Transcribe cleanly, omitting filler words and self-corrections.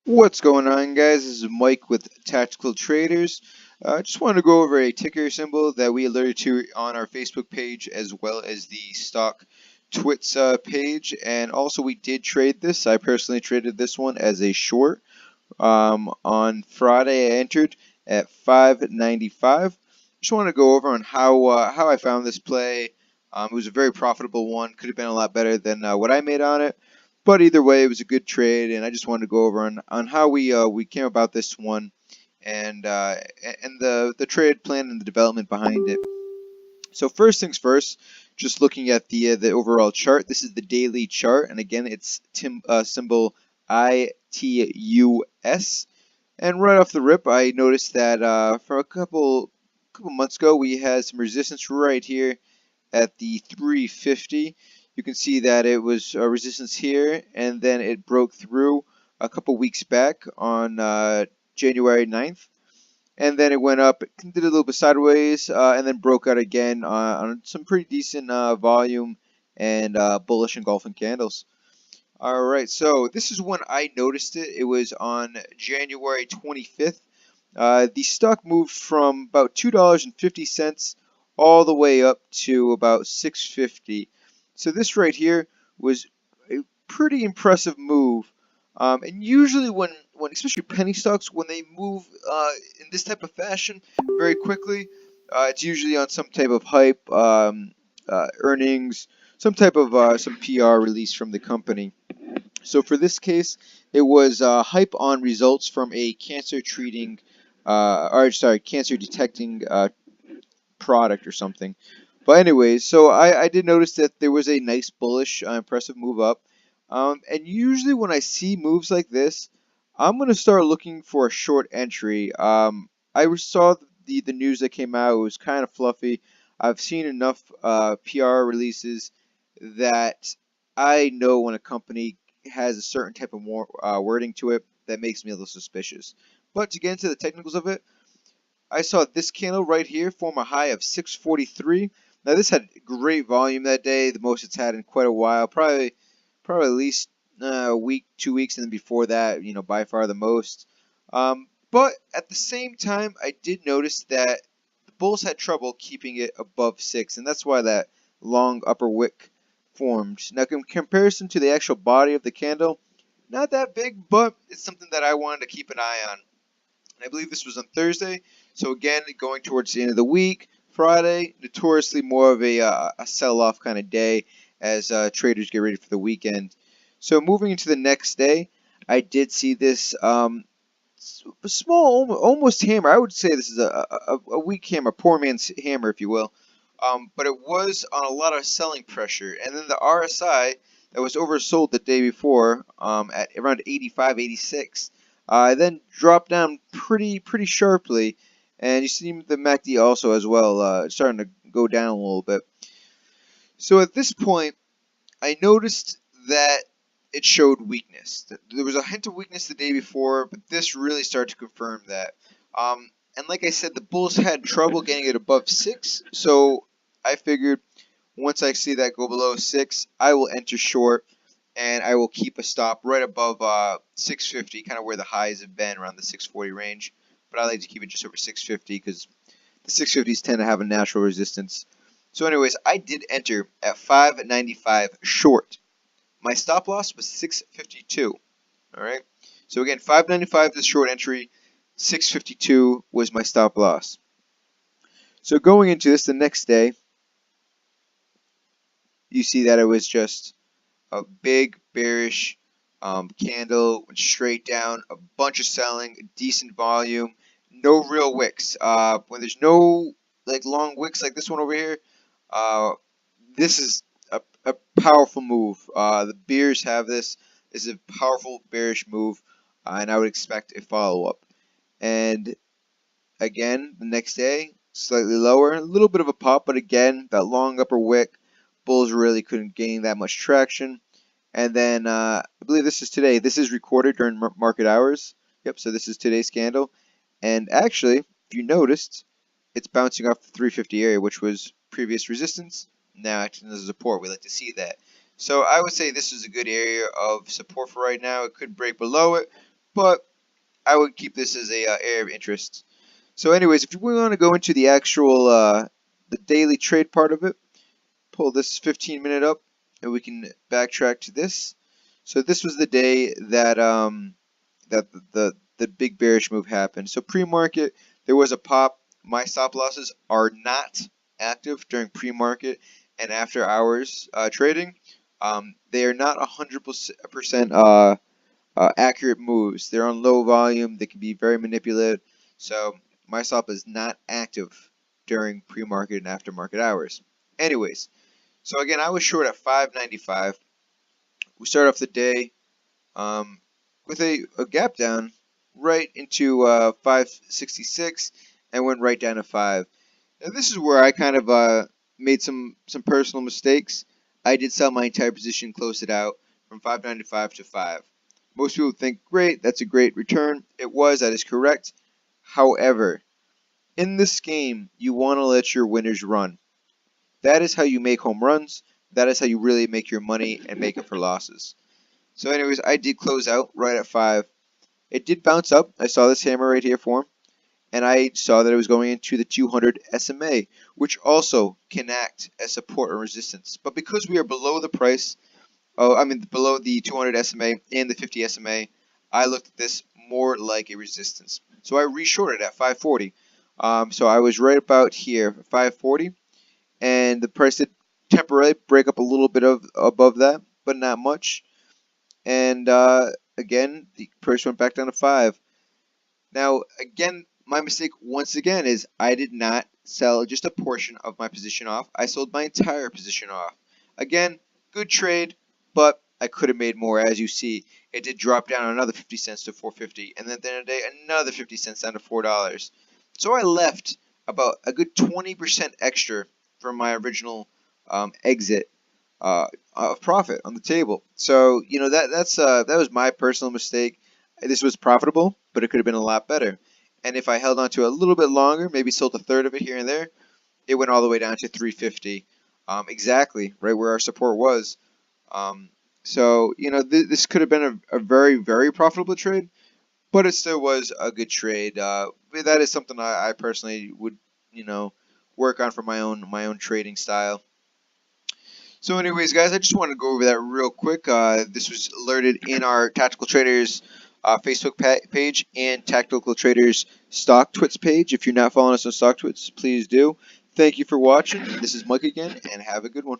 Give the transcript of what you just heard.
What's going on, guys? This is Mike with Tactical Traders. I just wanted to go over a ticker symbol that we alerted to on our Facebook page as well as the stock Twits page. And also we did trade this. I personally traded this one as a short. On Friday I entered at 5.95. Just want to go over on how I found this play. It was a very profitable one. Could have been a lot better than what I made on it. But either way, it was a good trade, and I just wanted to go over on how we came about this one and the trade plan and the development behind it. So first things first, just looking at the overall chart. This is the daily chart, and again, it's symbol ITUS. And right off the rip, I noticed that from a couple months ago, we had some resistance right here at the 350. You can see that it was a resistance here, and then it broke through a couple weeks back on January 9th. And then it went up, it did a little bit sideways, and then broke out again on some pretty decent volume and bullish engulfing candles. Alright, so this is when I noticed it. It was on January 25th. The stock moved from about $2.50 all the way up to about $6.50. So this right here was a pretty impressive move. And usually when especially penny stocks, when they move in this type of fashion very quickly, it's usually on some type of hype, earnings, some type of some PR release from the company. So for this case, it was hype on results from a cancer cancer detecting product or something. But anyways, so I did notice that there was a nice bullish, impressive move up. And usually when I see moves like this, I'm going to start looking for a short entry. I saw the news that came out. It was kind of fluffy. I've seen enough PR releases that I know when a company has a certain type of more wording to it that makes me a little suspicious. But to get into the technicals of it, I saw this candle right here form a high of 643. Now this had great volume that day, the most it's had in quite a while, probably at least a week, 2 weeks, and then before that, by far the most. But at the same time, I did notice that the bulls had trouble keeping it above 6, and that's why that long upper wick formed. Now, in comparison to the actual body of the candle, not that big, but it's something that I wanted to keep an eye on. I believe this was on Thursday, so again, going towards the end of the week. Friday, notoriously more of a sell-off kind of day as traders get ready for the weekend. So moving into the next day, I did see this small, almost hammer. I would say this is a weak hammer, poor man's hammer, if you will. But it was on a lot of selling pressure. And then the RSI that was oversold the day before at around 85, 86. Then dropped down pretty sharply, and you see the MACD also as well starting to go down a little bit. So at this point, I noticed that it showed weakness. There was a hint of weakness the day before, but this really started to confirm that. And like I said, the bulls had trouble getting it above 6, so I figured once I see that go below 6, I will enter short, and I will keep a stop right above 650, kind of where the highs have been, around the 640 range. But I like to keep it just over 650 because the 650s tend to have a natural resistance. So anyways, I did enter at 595 short. My stop loss was 652. Alright, so again, 595 is short entry, 652 was my stop loss. So going into this the next day, you see that it was just a big bearish candle, went straight down, a bunch of selling, decent volume, no real wicks. When there's no long wicks like this one over here, this is a powerful move. The bears have this. This is a powerful bearish move, and I would expect a follow-up. And again, the next day, slightly lower, a little bit of a pop, but again, that long upper wick, bulls really couldn't gain that much traction. And then I believe this is today. This is recorded during market hours. Yep, so this is today's candle. And actually, if you noticed, it's bouncing off the 350 area, which was previous resistance, now acting as a support. We like to see that. So I would say this is a good area of support for right now. It could break below it, but I would keep this as a area of interest. So anyways, if you want to go into the actual the daily trade part of it, pull this 15-minute up and we can backtrack to this. So this was the day that that the big bearish move happened. So pre-market, there was a pop. My stop losses are not active during pre-market and after hours trading. They are not 100% accurate moves. They're on low volume. They can be very manipulative. So my stop is not active during pre-market and after-market hours. Anyways, so again, I was short at 595. We start off the day with a gap down right into 566 and went right down to 5. Now this is where I kind of made some personal mistakes. I did sell my entire position, close it out from 595 to 5. Most people think, great, that's a great return. It was, that is correct. However, in this game, you want to let your winners run. That is how you make home runs. That is how you really make your money and make up for losses. So anyways, I did close out right at 5. It did bounce up. I saw this hammer right here form, and I saw that it was going into the 200 SMA, which also can act as support or resistance. But because we are below the price, below the 200 SMA and the 50 SMA, I looked at this more like a resistance. So I reshorted at 540. So I was right about here, 540, and the price did temporarily break up a little bit above that, but not much. And again, the price went back down to 5. Now, again, my mistake once again is I did not sell just a portion of my position off. I sold my entire position off. Again, good trade, but I could have made more. As you see, it did drop down another 50 cents to 4.50, and then at the end of the day, another 50 cents down to $4. So I left about a good 20% extra from my original exit of profit on the table. So you know that was my personal mistake. This was profitable, but it could have been a lot better. And if I held on to a little bit longer, maybe sold a third of it here and there, it went all the way down to 350, exactly right where our support was. So you know this could have been a very profitable trade, but it still was a good trade. That is something I personally would work on for my own trading style. So anyways, guys, I just wanted to go over that real quick. This was alerted in our Tactical Traders Facebook page and Tactical Traders StockTwits page. If you're not following us on StockTwits, please do. Thank you for watching. This is Mike again, and have a good one.